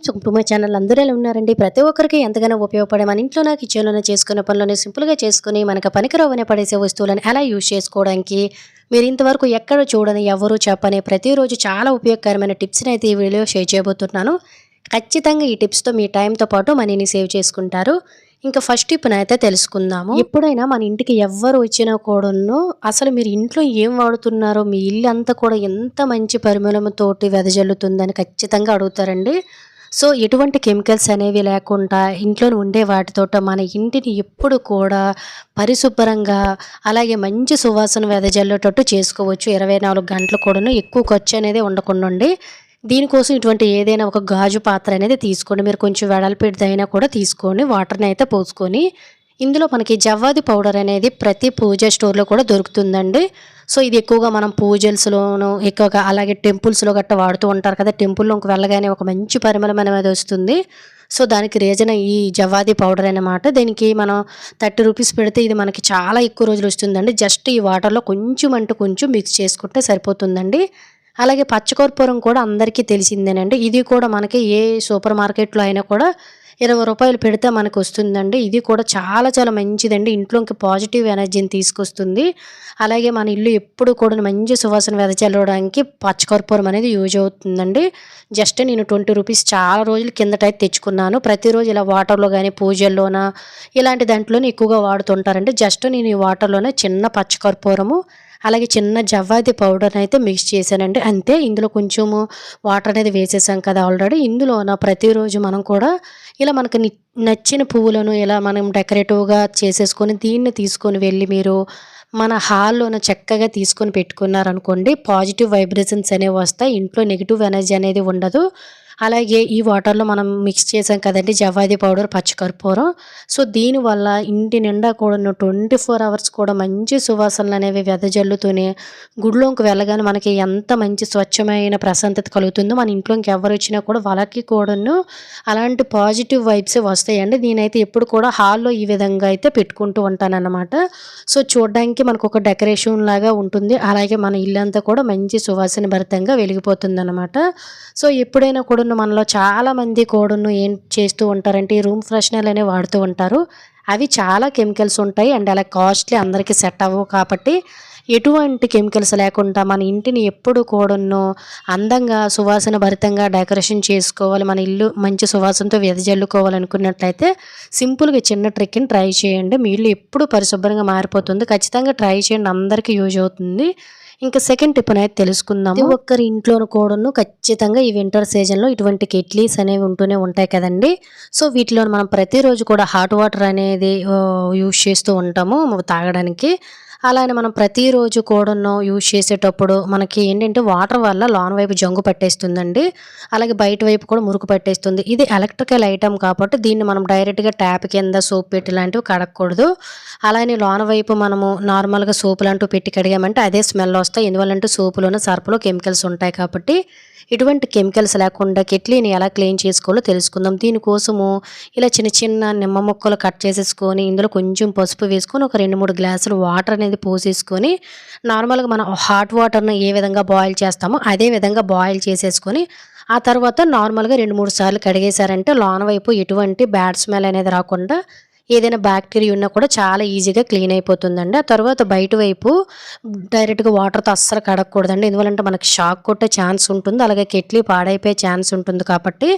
So ఇప్పుడు మా channel అందరూ ఎలా ఉన్నారండి? ప్రతి ఒక్కరికి ఎంతగానో ఉపయోగపడే మన ఇంట్లోనే కిచెన్‌లోనే చేసుకునే పనులని సింపుల్‌గా చేసుకొని మనకు పనికిరావని పడేసే వస్తువులను ఎలా యూజ్ చేసుకోవడానికి మీరు ఇంతవరకు ఎక్కడ చూడని, ఎవరు చెప్పని ప్రతిరోజు చాలా ఉపయోగకరమైన టిప్స్‌ని అయితే ఈ వీడియోలో షేర్ చేయబోతున్నాను. ఖచ్చితంగా ఈ టిప్స్‌తో మీ టైంతో పాటు మనీని సేవ్ చేసుకుంటారు. ఇంకా ఫస్ట్ టిప్‌నైతే తెలుసుకుందాము. ఎప్పుడైనా మన ఇంటికి ఎవ్వరు వచ్చినా కూడాను అసలు మీరు ఇంట్లో ఏం వాడుతున్నారో, మీ ఇల్లంతా కూడా ఎంత మంచి పరిమళంతోటి వెదజల్లుతుందని ఖచ్చితంగా అడుగుతారండి. సో, ఎటువంటి కెమికల్స్ అనేవి లేకుండా ఇంట్లోనే ఉండే వాటితోట మన ఇంటిని ఎప్పుడు కూడా పరిశుభ్రంగా, అలాగే మంచి సువాసన వెదజల్లేటట్టు చేసుకోవచ్చు. 24 గంటలు కూడాను ఎక్కువ ఖర్చనేది ఉండకుండండి. దీనికోసం ఇటువంటి ఏదైనా ఒక గాజు పాత్ర అనేది తీసుకోండి. మీరు కొంచెం వెడల్పుదైనా కూడా తీసుకోండి. వాటర్‌నైతే పోసుకొని ఇందులో మనకి జవ్వాది పౌడర్ అనేది ప్రతి పూజ స్టోర్‌లో కూడా దొరుకుతుందండి. సో, ఇది ఎక్కువగా మనం పూజల్స్‌లోను ఎక్కువగా అలాగే టెంపుల్స్‌లో గట్టా వాడుతూ ఉంటారు కదా! టెంపుల్‌లోకి వెళ్ళగానే ఒక మంచి పరిమళం అనేది వస్తుంది. సో, దానికి రీజన్ ఈ జవ్వాది పౌడర్ అన్నమాట. దీనికి మనం 30 రూపీస్ పెడితే ఇది మనకి చాలా ఎక్కువ రోజులు వస్తుందండి. జస్ట్ ఈ వాటర్‌లో కొంచెం అంటే కొంచెం మిక్స్ చేసుకుంటే సరిపోతుందండి. అలాగే పచ్చకర్పూరం కూడా అందరికీ తెలిసిందేనండి. ఇది కూడా మనకి ఏ సూపర్ మార్కెట్‌లో అయినా కూడా రూ. 20 పెడితే మనకొస్తుందండి. ఇది కూడా చాలా చాలా మంచిదండి. ఇంట్లోకి పాజిటివ్ ఎనర్జీని తీసుకొస్తుంది. అలాగే మన ఇల్లు ఎప్పుడు కూడా మంచి సువాసన వెదజల్లడానికి పచ్చకర్పూరం అనేది యూజ్ అవుతుందండి. జస్ట్ నేను 20 రూపీస్ చాలా రోజుల కిందటైతే తెచ్చుకున్నాను. ప్రతిరోజు ఇలా వాటర్‌లో గాని, పూజల్లోన ఇలాంటి దాంట్లోనే ఎక్కువగా వాడుతుంటారండి. జస్ట్ నేను ఈ వాటర్‌లోనే చిన్న పచ్చకర్పూరము అలాగే చిన్న జవ్వాది పౌడర్‌నైతే మిక్స్ చేశానండి. అంతే ఇందులో కొంచెము వాటర్ అనేది వేసేసాం కదా ఆల్రెడీ. ఇందులోన ప్రతిరోజు మనం కూడా ఇలా మనకు నచ్చిన పువ్వులను ఇలా మనం డెకరేటివ్‌గా చేసేసుకొని దీన్ని తీసుకొని వెళ్ళి మీరు మన హాల్‌లోన చక్కగా తీసుకొని పెట్టుకున్నారనుకోండి పాజిటివ్ వైబ్రేషన్స్ అనేవి వస్తాయి. ఇంట్లో నెగెటివ్ ఎనర్జీ అనేది ఉండదు. అలాగే ఈ వాటర్‌లో మనం మిక్స్ చేసాం కదండీ జవ్వాది పౌడర్, పచ్చకర్పూరం. సో, దీనివల్ల ఇంటి నిండా కూడాను 24 అవర్స్ కూడా మంచి సువాసనలనేవి వెదజల్లుతూనే గుడిలోకి వెళ్ళగానే మనకి ఎంత మంచి స్వచ్ఛమైన ప్రశాంతత కలుగుతుందో మన ఇంట్లోకి ఎవరొచ్చినా కూడా వాళ్ళకి కూడాను అలాంటి పాజిటివ్ వైబ్సే వస్తాయండి. నేనైతే ఎప్పుడు కూడా హాల్‌లో ఈ విధంగా అయితే పెట్టుకుంటూ ఉంటానన్నమాట. సో, చూడ్డానికి మనకొక డెకరేషన్ లాగా ఉంటుంది. అలాగే మన ఇల్లంతా కూడా మంచి సువాసన భరితంగా వెలిగిపోతుందన్నమాట. సో, ఎప్పుడైనా కూడాను మనలో చాలామంది కూడాను ఏం చేస్తూ ఉంటారంటే ఈ రూమ్ ఫ్రెషనర్లు అనేవి వాడుతూ ఉంటారు. అవి చాలా కెమికల్స్ ఉంటాయి అండ్ అలా కాస్ట్‌లీ అందరికీ సెట్ అవ్వవు కాబట్టి ఎటువంటి కెమికల్స్ లేకుండా మన ఇంటిని ఎప్పుడు కూడాను అందంగా సువాసన భరితంగా డెకరేషన్ చేసుకోవాలి. మన ఇల్లు మంచి సువాసనతో వెదజల్లుకోవాలనుకున్నట్లయితే సింపుల్‌గా చిన్న ట్రిక్‌ని ట్రై చేయండి. మీ ఇల్లు ఎప్పుడు పరిశుభ్రంగా మారిపోతుంది. ఖచ్చితంగా ట్రై చేయండి. అందరికీ యూజ్ అవుతుంది. ఇంకా సెకండ్ టిప్‌నైతే తెలుసుకుందాము. ప్రతి ఒక్కరి ఇంట్లోనూ కూడాను ఖచ్చితంగా ఈ వింటర్ సీజన్‌లో ఇటువంటి కెట్లీస్ అనేవి ఉంటూనే ఉంటాయి కదండీ! సో, వీటిలోని మనం ప్రతిరోజు కూడా హాట్ వాటర్ అనేది యూజ్ చేస్తూ ఉంటాము తాగడానికి. అలానే మనం ప్రతిరోజు కూడాను యూజ్ చేసేటప్పుడు మనకి ఏంటంటే వాటర్ వల్ల లోన వైపు జంగు పట్టేస్తుందండి. అలాగే బయట వైపు కూడా మురుకు పట్టేస్తుంది. ఇది ఎలక్ట్రికల్ ఐటెమ్ కాబట్టి దీన్ని మనం డైరెక్ట్‌గా ట్యాప్ కింద సోప్ పెట్టి లాంటివి కడగకూడదు. అలానే లోన వైపు మనము నార్మల్‌గా సోపులంటూ పెట్టి కడిగామంటే అదే స్మెల్ వస్తాయి. ఎందువల్లంటే సోపులోను, సర్ఫ్‌లో కెమికల్స్ ఉంటాయి కాబట్టి ఎటువంటి కెమికల్స్ లేకుండా కెట్లీని ఎలా క్లీన్ చేసుకోవాలో తెలుసుకుందాం. దీనికోసము ఇలా చిన్న చిన్న నిమ్మ ముక్కలు కట్ చేసేసుకొని ఇందులో కొంచెం పసుపు వేసుకొని ఒక 2, 3 గ్లాసులు వాటర్ అనేది పోసేసుకొని నార్మల్‌గా మనం హాట్ వాటర్‌ని ఏ విధంగా బాయిల్ చేస్తామో అదే విధంగా బాయిల్ చేసేసుకొని ఆ తర్వాత నార్మల్‌గా 2, 3 సార్లు కడిగేశారంటే లోన వైపు ఎటువంటి బ్యాడ్ స్మెల్ అనేది రాకుండా ఏదైనా బ్యాక్టీరియా ఉన్నా కూడా చాలా ఈజీగా క్లీన్ అయిపోతుందండి. ఆ తర్వాత బయట వైపు డైరెక్ట్‌గా వాటర్‌తో అస్సలు కడగకూడదండి. ఎందువల్లంటే మనకి షాక్ కొట్టే ఛాన్స్ ఉంటుంది. అలాగే కెట్లీ పాడైపోయే ఛాన్స్ ఉంటుంది కాబట్టి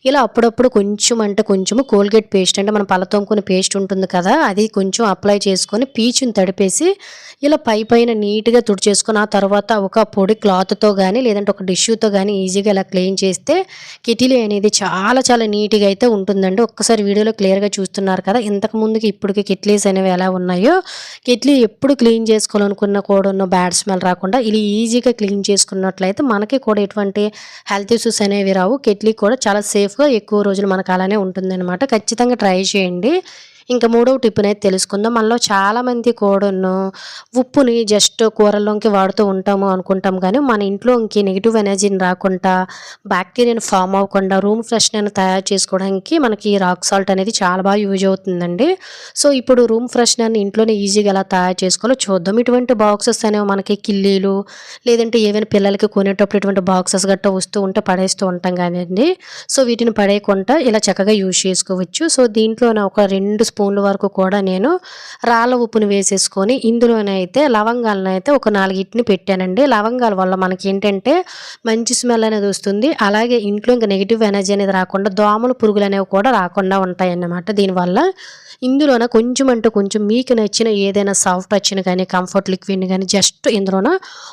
ఇలా అప్పుడప్పుడు కొంచెం అంటే కొంచెము కోల్గేట్ పేస్ట్ అంటే మనం పళ్ళ తోముకునే పేస్ట్ ఉంటుంది కదా! అది కొంచెం అప్లై చేసుకొని పీచుని తడిపేసి ఇలా పైన నీట్‌గా తుడిచేసుకొని ఆ తర్వాత ఒక పొడి క్లాత్‌తో గానీ లేదంటే ఒక టిష్యూతో గానీ ఈజీగా ఇలా క్లీన్ చేస్తే కెటిలీ అనేది చాలా చాలా నీట్‌గా అయితే ఉంటుందండి. ఒక్కసారి వీడియోలో క్లియర్‌గా చూస్తున్నారు కదా! ఇంతకు ముందుకి ఇప్పటికి కెట్లీస్ అనేవి ఎలా ఉన్నాయో కెట్లీ ఎప్పుడు క్లీన్ చేసుకోవాలనుకున్నా కూడాను బ్యాడ్ స్మెల్ రాకుండా ఇలా ఈజీగా క్లీన్ చేసుకున్నట్లయితే మనకి కూడా ఎటువంటి హెల్త్ ఇష్యూస్ అనేవి రావు. కెట్లీ కూడా చాలా సేఫ్‌గా ఎక్కువ రోజులు మనకు అలానే ఉంటుందన్నమాట. ఖచ్చితంగా ట్రై చేయండి. ఇంకా మూడవ టిప్పునైతే తెలుసుకుందాం. మనలో చాలామంది కూడాను ఉప్పుని జస్ట్ కూరల్లోకి వాడుతూ ఉంటాము అనుకుంటాం కానీ, మన ఇంట్లోకి నెగిటివ్ ఎనర్జీని రాకుండా, బ్యాక్టీరియాని ఫామ్ అవ్వకుండా రూమ్ ఫ్రెషనర్‌ని తయారు చేసుకోవడానికి మనకి రాక్ సాల్ట్ అనేది చాలా బాగా యూజ్ అవుతుందండి. సో, ఇప్పుడు రూమ్ ఫ్రెషనర్‌ని ఇంట్లోనే ఈజీగా ఎలా తయారు చేసుకోవాలో చూద్దాం. ఇటువంటి బాక్సెస్ అనేవి మనకి కిల్లీలు లేదంటే ఏవైనా పిల్లలకి కొనేటప్పుడు ఇటువంటి బాక్సెస్ గట్టా వస్తూ ఉంటే పడేస్తూ ఉంటాం కానియండి. సో, వీటిని పడేయకుండా ఇలా చక్కగా యూజ్ చేసుకోవచ్చు. సో, దీంట్లోనే ఒక 2 స్పూన్ల వరకు కూడా నేను రాళ్ళ ఉప్పుని వేసేసుకొని ఇందులోనైతే లవంగాలనైతే ఒక 4 పెట్టానండి. లవంగాల వల్ల మనకేంటంటే మంచి స్మెల్ అనేది వస్తుంది. అలాగే ఇంట్లో ఇంక నెగెటివ్ ఎనర్జీ అనేది రాకుండా దోమలు, పురుగులనేవి కూడా రాకుండా ఉంటాయన్నమాట దీనివల్ల. ఇందులోన కొంచెం అంటే కొంచెం మీకు నచ్చిన ఏదైనా సాఫ్ట్ టచ్‌ని గానీ, కంఫర్ట్ లిక్విడ్‌ని గానీ జస్ట్ ఇందులోన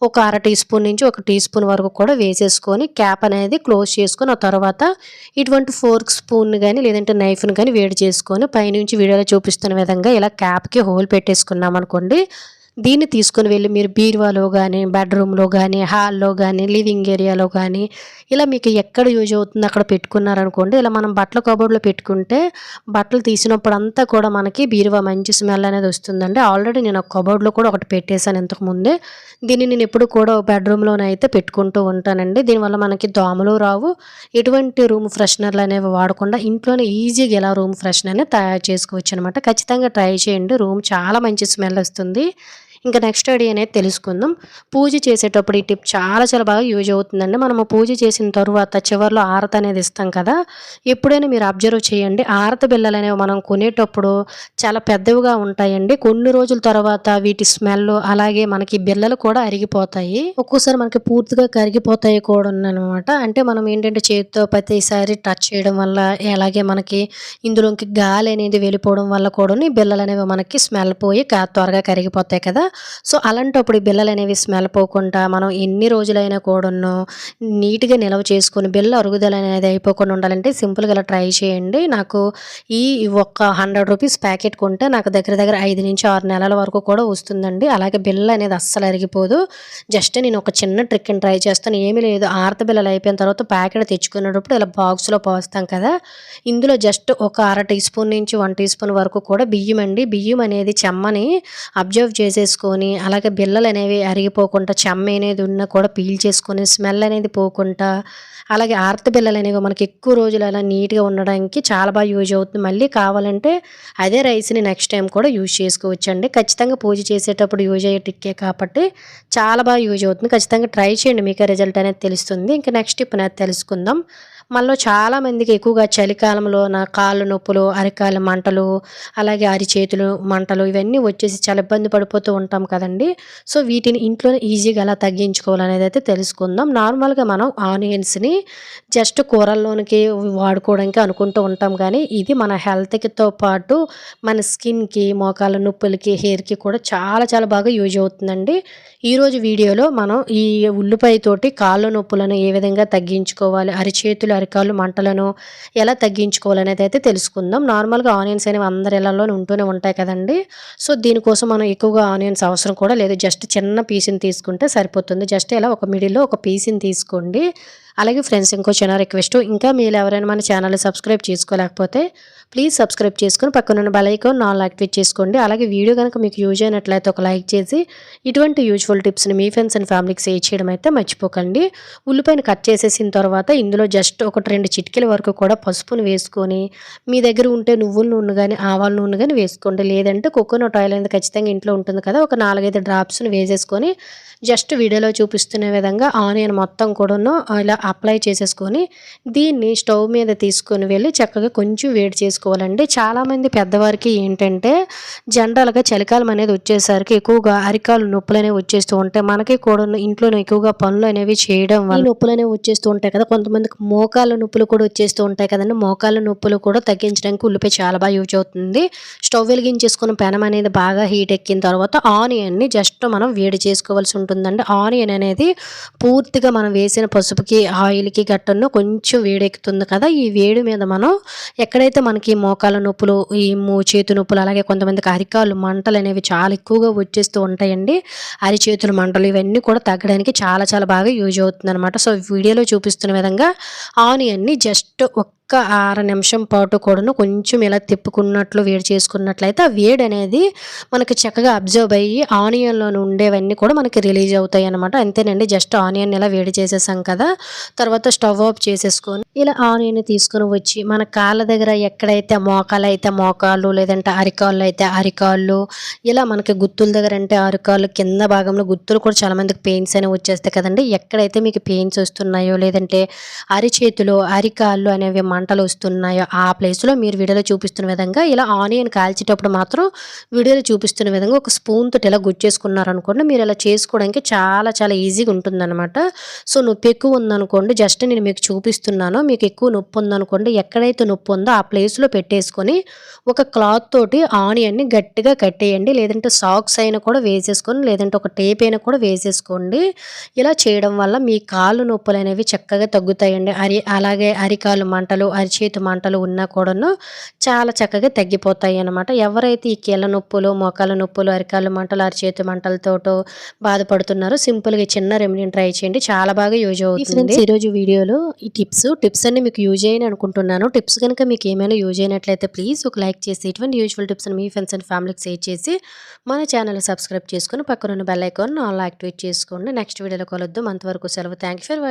ఒక అర టీ స్పూన్ నుంచి ఒక టీ స్పూన్ వరకు కూడా వేసేసుకొని క్యాప్ అనేది క్లోజ్ చేసుకొని, ఆ తర్వాత ఇటువంటి ఫోర్క్ స్పూన్‌ని గానీ లేదంటే నైఫ్‌ని గానీ వేడి చేసుకొని పైనుంచి వీడియోలో చూపిస్తున్న విధంగా ఇలా క్యాప్‌కి హోల్ పెట్టేసుకున్నామనుకోండి. దీన్ని తీసుకొని వెళ్ళి మీరు బీరువాలో గానీ, బెడ్‌రూమ్‌లో గానీ, హాల్‌లో గానీ, లివింగ్ ఏరియాలో గానీ ఇలా మీకు ఎక్కడ యూజ్ అవుతుందో అక్కడ పెట్టుకున్నారనుకోండి. ఇలా మనం బట్టల కబోర్డ్‌లో పెట్టుకుంటే బట్టలు తీసినప్పుడంతా కూడా మనకి బీరువా మంచి స్మెల్ అనేది వస్తుందండి. ఆల్రెడీ నేను ఒక కబోర్డ్‌లో కూడా ఒకటి పెట్టేసాను ఇంతకు ముందే. దీన్ని నేను ఎప్పుడు కూడా బెడ్‌రూమ్‌లోనైతే పెట్టుకుంటూ ఉంటానండి. దీనివల్ల మనకి దోమలు రావు. ఎటువంటి రూమ్ ఫ్రెషనర్‌లు అనేవి వాడకుండా ఇంట్లోనే ఈజీగా ఇలా రూమ్ ఫ్రెషనర్‌ని తయారు చేసుకోవచ్చనమాట. ఖచ్చితంగా ట్రై చేయండి. రూమ్ చాలా మంచి స్మెల్ వస్తుంది. ఇంకా నెక్స్ట్ ఐడియా అనేది తెలుసుకుందాం. పూజ చేసేటప్పుడు ఈ టిప్ చాలా చాలా బాగా యూజ్ అవుతుందండి. మనము పూజ చేసిన తరువాత చివర్లో హారతి అనేది ఇస్తాం కదా! ఎప్పుడైనా మీరు అబ్జర్వ్ చేయండి. హారతి బిళ్ళలనేవి మనం కొనేటప్పుడు చాలా పెద్దవిగా ఉంటాయండి. కొన్ని రోజుల తర్వాత వీటి స్మెల్ అలాగే మనకి బిళ్ళలు కూడా అరిగిపోతాయి. ఒక్కోసారి మనకి పూర్తిగా కరిగిపోతాయి కూడాననమాట. అంటే మనం ఏంటంటే చేత్తో ప్రతిసారి టచ్ చేయడం వల్ల అలాగే మనకి ఇందులోకి గాలి అనేది వెళ్ళిపోవడం వల్ల కూడాను ఈ బిళ్ళలనేవి మనకి స్మెల్ పోయి త్వరగా కరిగిపోతాయి కదా! సో, అలాంటప్పుడు ఈ బిళ్ళలనేవి స్మెల్ పోకుండా మనం ఎన్ని రోజులైనా కూడాను నీట్‌గా నిల్వ చేసుకొని బిళ్ళ అరుగుదల అనేది అయిపోకుండా ఉండాలంటే సింపుల్‌గా ఇలా ట్రై చేయండి. నాకు ఈ ఒక్క రూ. 100 ప్యాకెట్ కొంటే నాకు దగ్గర దగ్గర 5-6 నెలల వరకు కూడా వస్తుందండి. అలాగే బిళ్ళ అనేది అస్సలు అరిగిపోదు. జస్ట్ నేను ఒక చిన్న ట్రిక్‌ని ట్రై చేస్తాను. ఏమీ లేదు, ఆరతి బిళ్ళలు అయిపోయిన తర్వాత ప్యాకెట్ తెచ్చుకునేటప్పుడు ఇలా బాక్స్‌లో పోస్తాం కదా! ఇందులో జస్ట్ ఒక అర టీ స్పూన్ నుంచి 1 టీ స్పూన్ వరకు కూడా బియ్యం అండి. బియ్యం అనేది చెమ్మని అబ్జర్వ్ చేసేసుకొని అలాగే బిళ్ళలనేవి అరిగిపోకుండా చెమ్మ అనేది ఉన్నా కూడా పీల్చేసుకొని స్మెల్ అనేది పోకుండా అలాగే ఆరతి బిళ్ళలనేవి మనకి ఎక్కువ రోజులు అలా నీట్‌గా ఉండడానికి చాలా బాగా యూజ్ అవుతుంది. మళ్ళీ కావాలంటే అదే రైస్‌ని నెక్స్ట్ టైం కూడా యూజ్ చేసుకోవచ్చండి. ఖచ్చితంగా పూజ చేసేటప్పుడు యూజ్ అయ్యే ట్రిక్కే కాబట్టి చాలా బాగా యూజ్ అవుతుంది. ఖచ్చితంగా ట్రై చేయండి. మీకే రిజల్ట్ అనేది తెలుస్తుంది. ఇంకా నెక్స్ట్ టిప్ అనేది తెలుసుకుందాం. మనలో చాలామందికి ఎక్కువగా చలికాలంలో కాళ్ళు నొప్పులు, అరికాళ్ళ మంటలు, అలాగే అరిచేతులు మంటలు ఇవన్నీ వచ్చేసి చాలా ఇబ్బంది పడిపోతూ ఉంటాం కదండీ! సో, వీటిని ఇంట్లోనే ఈజీగా ఎలా తగ్గించుకోవాలనేది అయితే తెలుసుకుందాం. నార్మల్‌గా మనం ఆనియన్స్‌ని జస్ట్ కూరల్లోనికి వాడుకోవడానికి అనుకుంటూ ఉంటాం కానీ, ఇది మన హెల్త్‌కితో పాటు మన స్కిన్‌కి, మోకాళ్ళ నొప్పులకి, హెయిర్‌కి కూడా చాలా చాలా బాగా యూజ్ అవుతుందండి. ఈరోజు వీడియోలో మనం ఈ ఉల్లిపాయ తోటి కాళ్ళ నొప్పులను ఏ విధంగా తగ్గించుకోవాలి, అరిచేతులు, అరికాళ్ళు మంటలను ఎలా తగ్గించుకోవాలనేది అయితే తెలుసుకుందాం. నార్మల్‌గా ఆనియన్స్ అనేవి అందరి ఇళ్లలోనే ఉంటూనే ఉంటాయి కదండీ! సో, దీనికోసం మనం ఎక్కువగా ఆనియన్స్ అవసరం కూడా లేదు. జస్ట్ చిన్న పీస్‌ని తీసుకుంటే సరిపోతుంది. జస్ట్ ఇలా ఒక మిడిల్‌లో ఒక పీస్‌ని తీసుకోండి. అలాగే ఫ్రెండ్స్, ఇంకో చిన్న రిక్వెస్ట్, ఇంకా మీరు ఎవరైనా మన ఛానల్‌ని సబ్స్క్రైబ్ చేసుకోలేకపోతే ప్లీజ్ సబ్స్క్రైబ్ చేసుకొని పక్కనున్న బెల్ ఐకాన్ ఆల్ యాక్టివేట్ చేసుకోండి. అలాగే వీడియో కనుక మీకు యూజ్ అయినట్లయితే ఒక లైక్ చేసి ఇటువంటి యూజ్‌ఫుల్ టిప్స్‌ని మీ ఫ్రెండ్స్ అండ్ ఫ్యామిలీకి షేర్ చేయడం అయితే మర్చిపోకండి. ఉల్లిపాయను కట్ చేసేసిన తర్వాత ఇందులో జస్ట్ 2 చిటికెల వరకు కూడా పసుపును వేసుకొని, మీ దగ్గర ఉంటే నువ్వుల నూనె గానీ, ఆవాల నూనె గానీ వేసుకోండి. లేదంటే కోకోనట్ ఆయిల్ అనేది ఖచ్చితంగా ఇంట్లో ఉంటుంది కదా! ఒక 4, 5 డ్రాప్స్‌ని వేసేసుకొని జస్ట్ వీడియోలో చూపిస్తున్న విధంగా ఆనియన్ మొత్తం కూడాను ఇలా అప్లై చేసేసుకొని దీన్ని స్టవ్ మీద తీసుకొని వెళ్ళి చక్కగా కొంచెం వేడి చేసుకోవాలండి. చాలామంది పెద్దవారికి ఏంటంటే జనరల్‌గా చలికాలం అనేది వచ్చేసరికి ఎక్కువగా అరికాలు నొప్పులనేవి వచ్చేస్తూ ఉంటాయి. మనకి కూడాను ఇంట్లోనే ఎక్కువగా పనులనేవి చేయడం వల్ల ఈ నొప్పులనేవి వచ్చేస్తూ ఉంటాయి కదా! కొంతమందికి మోకాళ్ళ నొప్పులు కూడా వచ్చేస్తూ ఉంటాయి కదండీ! మోకాళ్ళ నొప్పులు కూడా తగ్గించడానికి ఉల్లిపాయ చాలా బాగా యూజ్ అవుతుంది. స్టవ్ వెలిగించేసుకొని పెనం అనేది బాగా హీట్ ఎక్కిన తర్వాత ఆనియన్‌ని జస్ట్ మనం వేడి చేసుకోవాల్సి ఉంటుందండి. ఆనియన్ అనేది పూర్తిగా మనం వేసిన పసుపుకి, ఆయిల్‌కి గట్టను కొంచెం వేడెక్కుతుంది కదా! ఈ వేడి మీద మనం ఎక్కడైతే మనకి మోకాళ్ళ నొప్పులు, ఈ చేతు నొప్పులు అలాగే కొంతమందికి అరికాళ్ళు మంటలనేవి చాలా ఎక్కువగా వచ్చేస్తూ ఉంటాయండి. అరిచేతుల మంటలు ఇవన్నీ కూడా తగ్గడానికి చాలా చాలా బాగా యూజ్ అవుతుందనమాట. సో, వీడియోలో చూపిస్తున్న విధంగా ఆనియన్‌ని జస్ట్ ఒక్క అర నిమిషం పాటు కూడాను కొంచెం ఇలా తిప్పుకున్నట్లు వేడి చేసుకున్నట్లయితే ఆ వేడి అనేది మనకి చక్కగా అబ్జర్వ్ అయ్యి ఆనియన్‌లోని ఉండేవన్నీ కూడా మనకి రిలీజ్ అవుతాయి అన్నమాట. అంతేనండి. జస్ట్ ఆనియన్ ఇలా వేడి చేసేసాం కదా! తర్వాత స్టవ్ ఆఫ్ చేసేసుకొని ఇలా ఆనియన్ తీసుకొని వచ్చి మన కాళ్ళ దగ్గర ఎక్కడైతే మోకాలైతే మోకాళ్ళు, లేదంటే అరికాళ్ళు అయితే అరికాళ్ళు, ఇలా మనకి గుత్తుల దగ్గర అంటే అరికాళ్ళు కింద భాగంలో గుత్తులు కూడా చాలా మందికి పెయిన్స్ అనేవి వచ్చేస్తాయి కదండీ! ఎక్కడైతే మీకు పెయిన్స్ వస్తున్నాయో లేదంటే అరిచేతులు, అరికాళ్ళు అనేవి మంటలు వస్తున్నాయో ఆ ప్లేస్‌లో మీరు వీడియోలో చూపిస్తున్న విధంగా ఇలా ఆనియన్ కాల్చేటప్పుడు మాత్రం వీడియోలో చూపిస్తున్న విధంగా ఒక స్పూన్ తోటి ఇలా గుచ్చేసుకున్నారనుకోండి, మీరు ఇలా చేసుకోవడానికి చాలా చాలా ఈజీగా ఉంటుందన్నమాట. సో, నొప్పి ఎక్కువ ఉందనుకోండి, జస్ట్ నేను మీకు చూపిస్తున్నాను. మీకు ఎక్కువ నొప్పి ఉందనుకోండి, ఎక్కడైతే నొప్పి ఉందో ఆ ప్లేస్‌లో పెట్టేసుకొని ఒక క్లాత్ తోటి ఆనియన్‌ని గట్టిగా కట్టేయండి. లేదంటే సాక్స్ అయినా కూడా వేసేసుకొని, లేదంటే ఒక టేప్ అయినా కూడా వేసేసుకోండి. ఇలా చేయడం వల్ల మీ కాళ్ళు నొప్పులనేవి చక్కగా తగ్గుతాయండి. అలాగే అరికాలు మంటలు, అరిచేతి మంటలు ఉన్నా కూడాను చాలా చక్కగా తగ్గిపోతాయన్నమాట. ఎవరైతే ఈ కీళ్ళ నొప్పులు, మోకాళ్ళ నొప్పులు, అరికాళ్ళు మంటలు, అరిచేతి మంటలతోటో బాధపడుతున్నారో సింపుల్‌గా ఈ చిన్న రెమెడీని ట్రై చేయండి. చాలా బాగా యూజ్ అవుతుంది. ఫ్రెండ్స్, ఈరోజు వీడియోలో ఈ టిప్స్ అన్ని మీకు యూజ్ అయ్యాయని అనుకుంటున్నాను. టిప్స్ గనుక మీకు ఏమైనా యూజ్ అయినట్లయితే ప్లీజ్ ఒక లైక్ చేసి ఇటువంటి యూజ్‌ఫుల్ టిప్స్‌ని మీ ఫ్రెండ్స్ అండ్ ఫ్యామిలీకి షేర్ చేసి మన ఛానెల్‌ని సబ్స్క్రైబ్ చేసుకొని పక్కనున్న బెల్ ఐకాన్ ఆల్‌లో యాక్టివేట్ చేసుకోండి. నెక్స్ట్ వీడియోలో కలుద్దాం. అంతవరకు సెలవు. Thank you for